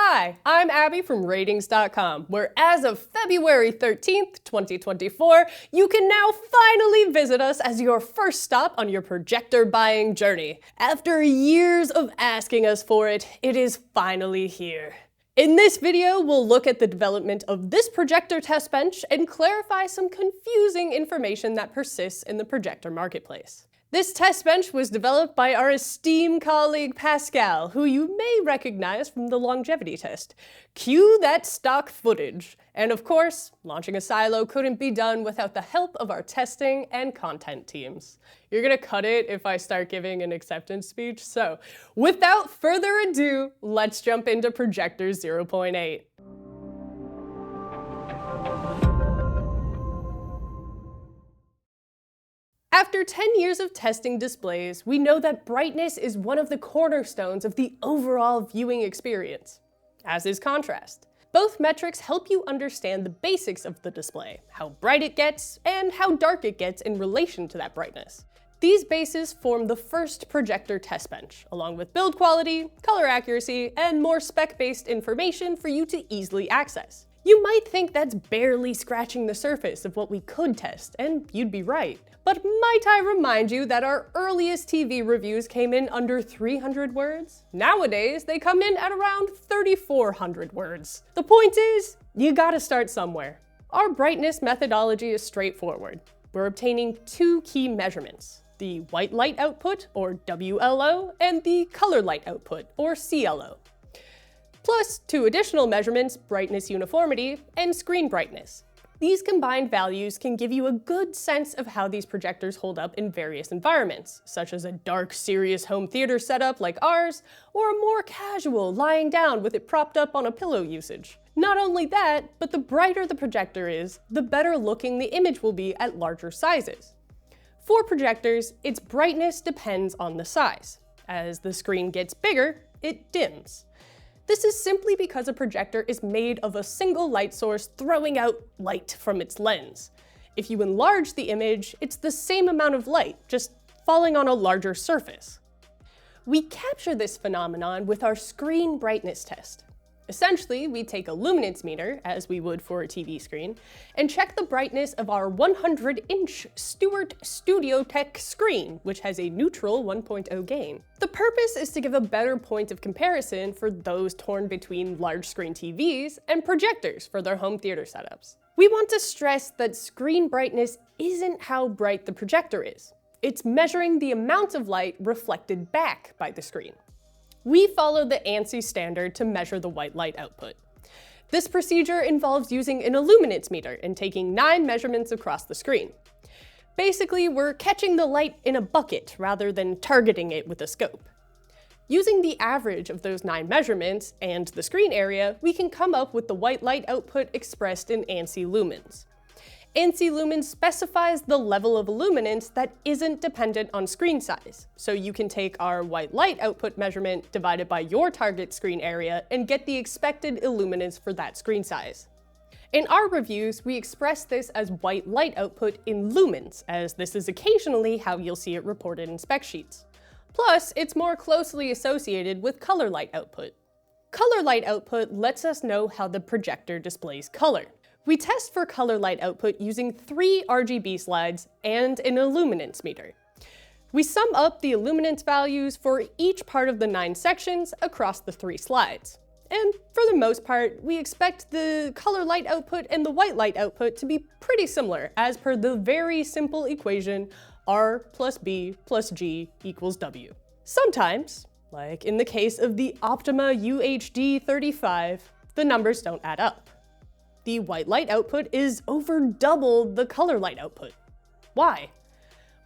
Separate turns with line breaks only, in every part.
Hi, I'm Abby from RTINGS.com, where as of February 13th, 2024, you can now finally visit us as your first stop on your projector buying journey. After years of asking us for it, it is finally here. In this video, we'll look at the development of this projector test bench and clarify some confusing information that persists in the projector marketplace. This test bench was developed by our esteemed colleague Pascal, who you may recognize from the longevity test. Cue that stock footage. And of course, launching a silo couldn't be done without the help of our testing and content teams. You're gonna cut it if I start giving an acceptance speech, so without further ado, let's jump into Projectors 0.8. After 10 years of testing displays, we know that brightness is one of the cornerstones of the overall viewing experience, as is contrast. Both metrics help you understand the basics of the display, how bright it gets, and how dark it gets in relation to that brightness. These bases form the first projector test bench, along with build quality, color accuracy, and more spec-based information for you to easily access. You might think that's barely scratching the surface of what we could test, and you'd be right. But might I remind you that our earliest TV reviews came in under 300 words? Nowadays, they come in at around 3,400 words. The point is, you gotta start somewhere. Our brightness methodology is straightforward. We're obtaining two key measurements: the white light output, or WLO, and the color light output, or CLO. Plus two additional measurements, brightness uniformity and screen brightness. These combined values can give you a good sense of how these projectors hold up in various environments, such as a dark, serious home theater setup like ours, or a more casual, lying down with it propped up on a pillow usage. Not only that, but the brighter the projector is, the better looking the image will be at larger sizes. For projectors, its brightness depends on the size. As the screen gets bigger, it dims. This is simply because a projector is made of a single light source throwing out light from its lens. If you enlarge the image, it's the same amount of light, just falling on a larger surface. We capture this phenomenon with our screen brightness test. Essentially, we take a luminance meter, as we would for a TV screen, and check the brightness of our 100-inch Stewart Studio Tech screen, which has a neutral 1.0 gain. The purpose is to give a better point of comparison for those torn between large screen TVs and projectors for their home theater setups. We want to stress that screen brightness isn't how bright the projector is. It's measuring the amount of light reflected back by the screen. We follow the ANSI standard to measure the white light output. This procedure involves using an illuminance meter and taking 9 measurements across the screen. Basically, we're catching the light in a bucket rather than targeting it with a scope. Using the average of those 9 measurements and the screen area, we can come up with the white light output expressed in ANSI lumens. ANSI lumens specifies the level of illuminance that isn't dependent on screen size, so you can take our white light output measurement divided by your target screen area and get the expected illuminance for that screen size. In our reviews, we express this as white light output in lumens, as this is occasionally how you'll see it reported in spec sheets. Plus, it's more closely associated with color light output. Color light output lets us know how the projector displays color. We test for color light output using 3 RGB slides and an illuminance meter. We sum up the illuminance values for each part of the 9 sections across the 3 slides. And for the most part, we expect the color light output and the white light output to be pretty similar, as per the very simple equation R plus B plus G equals W. Sometimes, like in the case of the Optima UHD35, the numbers don't add up. The white light output is over double the color light output. Why?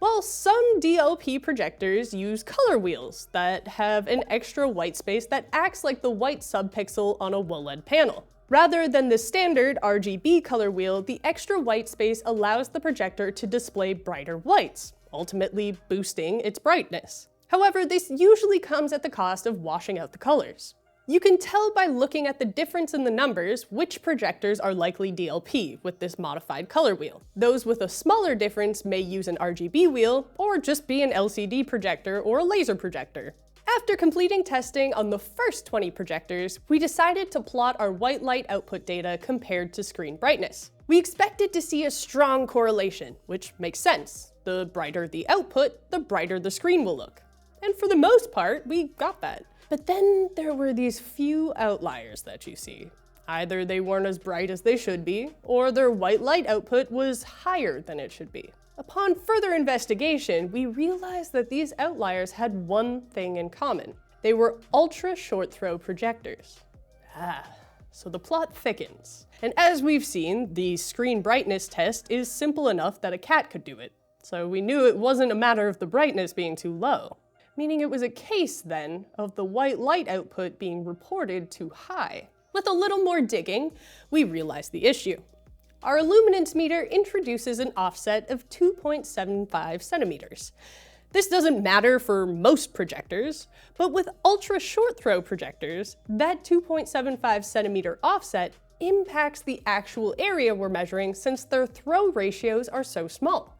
Well, some DLP projectors use color wheels that have an extra white space that acts like the white subpixel on a OLED panel. Rather than the standard RGB color wheel, the extra white space allows the projector to display brighter whites, ultimately boosting its brightness. However, this usually comes at the cost of washing out the colors. You can tell by looking at the difference in the numbers which projectors are likely DLP with this modified color wheel. Those with a smaller difference may use an RGB wheel or just be an LCD projector or a laser projector. After completing testing on the first 20 projectors, we decided to plot our white light output data compared to screen brightness. We expected to see a strong correlation, which makes sense. The brighter the output, the brighter the screen will look. And for the most part, we got that. But then there were these few outliers that you see. Either they weren't as bright as they should be, or their white light output was higher than it should be. Upon further investigation, we realized that these outliers had one thing in common. They were ultra short throw projectors. So the plot thickens. And as we've seen, the screen brightness test is simple enough that a cat could do it. So we knew it wasn't a matter of the brightness being too low. Meaning it was a case, then, of the white light output being reported too high. With a little more digging, we realized the issue. Our illuminance meter introduces an offset of 2.75 centimeters. This doesn't matter for most projectors, but with ultra short throw projectors, that 2.75 centimeter offset impacts the actual area we're measuring since their throw ratios are so small.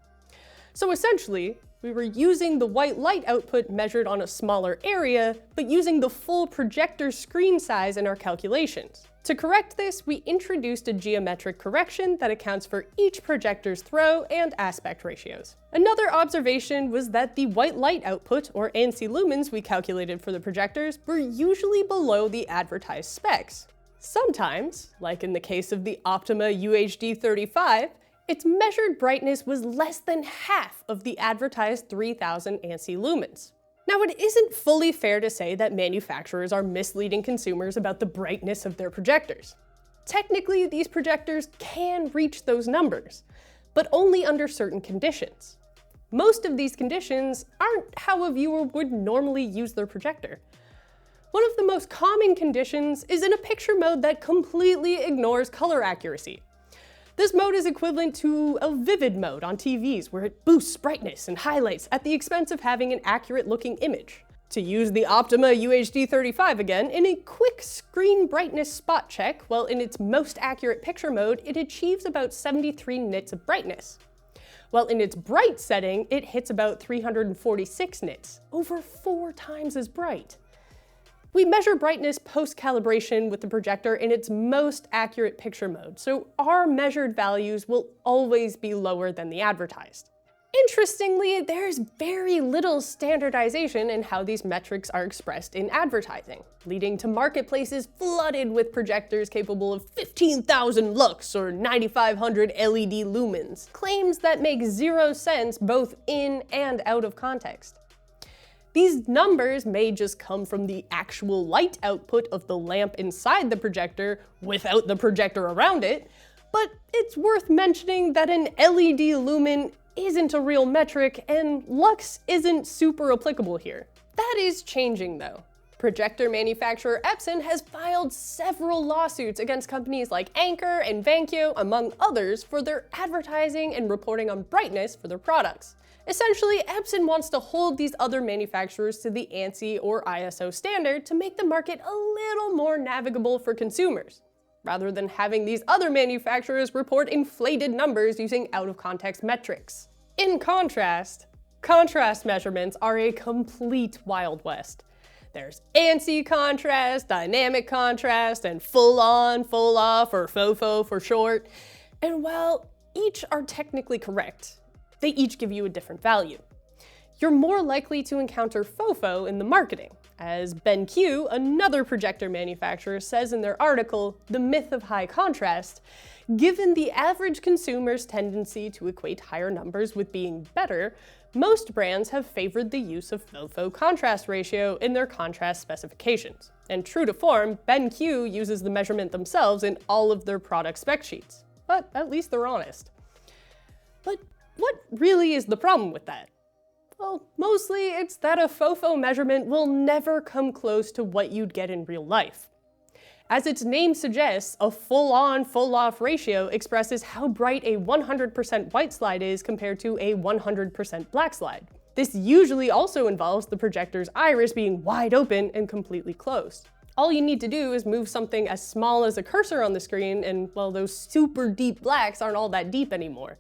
So essentially, we were using the white light output measured on a smaller area, but using the full projector screen size in our calculations. To correct this, we introduced a geometric correction that accounts for each projector's throw and aspect ratios. Another observation was that the white light output, or ANSI lumens we calculated for the projectors, were usually below the advertised specs. Sometimes, like in the case of the Optima UHD 35, its measured brightness was less than half of the advertised 3000 ANSI lumens. Now, it isn't fully fair to say that manufacturers are misleading consumers about the brightness of their projectors. Technically, these projectors can reach those numbers, but only under certain conditions. Most of these conditions aren't how a viewer would normally use their projector. One of the most common conditions is in a picture mode that completely ignores color accuracy. This mode is equivalent to a vivid mode on TVs, where it boosts brightness and highlights at the expense of having an accurate-looking image. To use the Optima UHD 35 again, in a quick screen brightness spot check, while in its most accurate picture mode, it achieves about 73 nits of brightness. While in its bright setting, it hits about 346 nits, over 4 times as bright. We measure brightness post-calibration with the projector in its most accurate picture mode, so our measured values will always be lower than the advertised. Interestingly, there's very little standardization in how these metrics are expressed in advertising, leading to marketplaces flooded with projectors capable of 15,000 lux or 9,500 LED lumens, claims that make zero sense both in and out of context. These numbers may just come from the actual light output of the lamp inside the projector without the projector around it, but it's worth mentioning that an LED lumen isn't a real metric and lux isn't super applicable here. That is changing though. Projector manufacturer Epson has filed several lawsuits against companies like Anker and Vankyo, among others, for their advertising and reporting on brightness for their products. Essentially, Epson wants to hold these other manufacturers to the ANSI or ISO standard to make the market a little more navigable for consumers, rather than having these other manufacturers report inflated numbers using out-of-context metrics. In contrast measurements are a complete Wild West. There's ANSI contrast, dynamic contrast, and full-on, full-off, or FOFO for short. And while each are technically correct, they each give you a different value. You're more likely to encounter FOFO in the marketing. As BenQ, another projector manufacturer, says in their article, The Myth of High Contrast, given the average consumer's tendency to equate higher numbers with being better, most brands have favored the use of FOFO contrast ratio in their contrast specifications. And true to form, BenQ uses the measurement themselves in all of their product spec sheets. But at least they're honest. But what really is the problem with that? Well, mostly it's that a FOFO measurement will never come close to what you'd get in real life. As its name suggests, a full-on, full-off ratio expresses how bright a 100% white slide is compared to a 100% black slide. This usually also involves the projector's iris being wide open and completely closed. All you need to do is move something as small as a cursor on the screen and, well, those super deep blacks aren't all that deep anymore.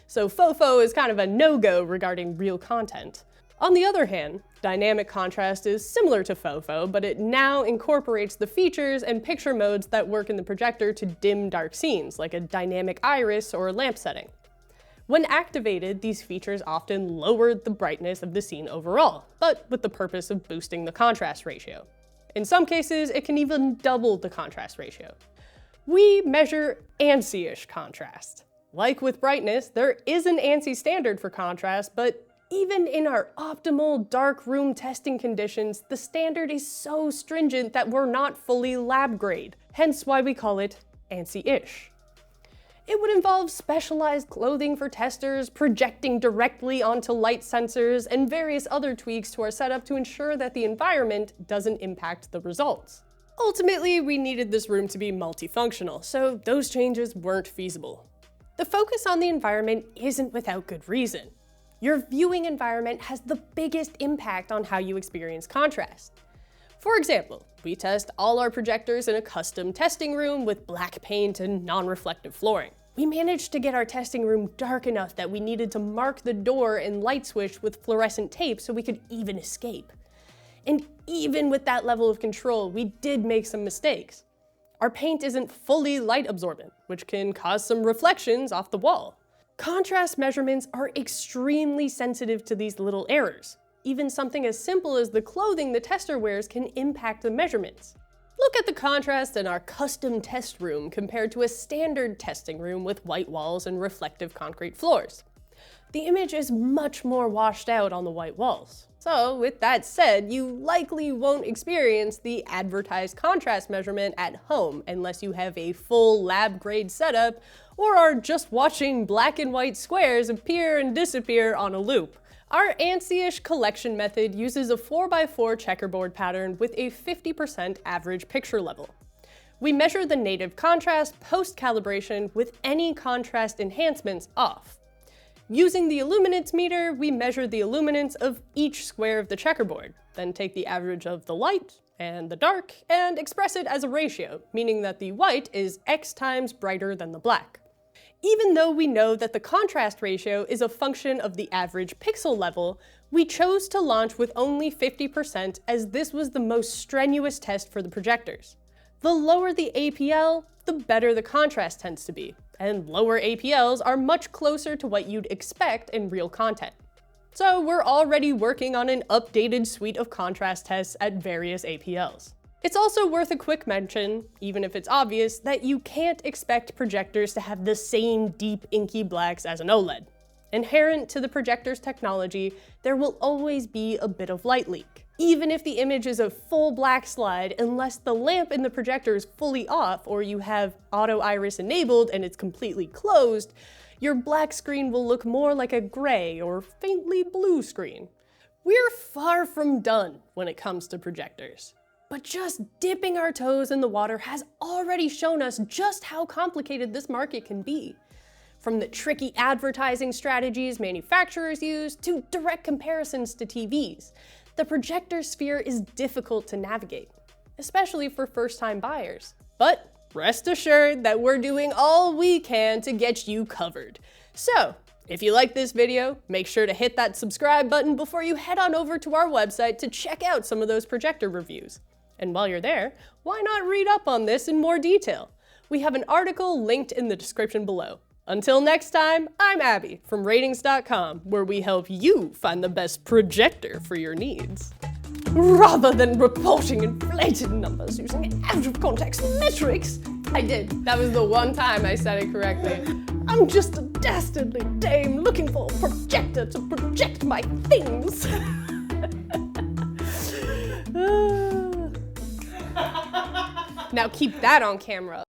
So FOFO is kind of a no-go regarding real content. On the other hand, dynamic contrast is similar to FOFO, but it now incorporates the features and picture modes that work in the projector to dim dark scenes, like a dynamic iris or lamp setting. When activated, these features often lower the brightness of the scene overall, but with the purpose of boosting the contrast ratio. In some cases, it can even double the contrast ratio. We measure ANSI-ish contrast. Like with brightness, there is an ANSI standard for contrast, but even in our optimal dark room testing conditions, the standard is so stringent that we're not fully lab grade, hence why we call it ANSI-ish. It would involve specialized clothing for testers, projecting directly onto light sensors, and various other tweaks to our setup to ensure that the environment doesn't impact the results. Ultimately, we needed this room to be multifunctional, so those changes weren't feasible. The focus on the environment isn't without good reason. Your viewing environment has the biggest impact on how you experience contrast. For example, we test all our projectors in a custom testing room with black paint and non-reflective flooring. We managed to get our testing room dark enough that we needed to mark the door and light switch with fluorescent tape so we could even escape. And even with that level of control, we did make some mistakes. Our paint isn't fully light absorbent, which can cause some reflections off the wall. Contrast measurements are extremely sensitive to these little errors. Even something as simple as the clothing the tester wears can impact the measurements. Look at the contrast in our custom test room compared to a standard testing room with white walls and reflective concrete floors. The image is much more washed out on the white walls. So with that said, you likely won't experience the advertised contrast measurement at home unless you have a full lab grade setup or are just watching black and white squares appear and disappear on a loop. Our ANSI-ish collection method uses a 4x4 checkerboard pattern with a 50% average picture level. We measure the native contrast post-calibration with any contrast enhancements off. Using the illuminance meter, we measure the illuminance of each square of the checkerboard, then take the average of the light and the dark and express it as a ratio, meaning that the white is X times brighter than the black. Even though we know that the contrast ratio is a function of the average pixel level, we chose to launch with only 50% as this was the most strenuous test for the projectors. The lower the APL, the better the contrast tends to be, and lower APLs are much closer to what you'd expect in real content. So we're already working on an updated suite of contrast tests at various APLs. It's also worth a quick mention, even if it's obvious, that you can't expect projectors to have the same deep inky blacks as an OLED. Inherent to the projector's technology, there will always be a bit of light leak. Even if the image is a full black slide, unless the lamp in the projector is fully off or you have auto iris enabled and it's completely closed, your black screen will look more like a gray or faintly blue screen. We're far from done when it comes to projectors. But just dipping our toes in the water has already shown us just how complicated this market can be. From the tricky advertising strategies manufacturers use to direct comparisons to TVs, the projector sphere is difficult to navigate, especially for first-time buyers. But rest assured that we're doing all we can to get you covered. So, if you like this video, make sure to hit that subscribe button before you head on over to our website to check out some of those projector reviews. And while you're there, why not read up on this in more detail? We have an article linked in the description below. Until next time, I'm Abby from ratings.com, where we help you find the best projector for your needs. Rather than reporting inflated numbers using out-of-context metrics. I did. That was the one time I said it correctly. I'm just a dastardly dame looking for a projector to project my things. Now keep that on camera.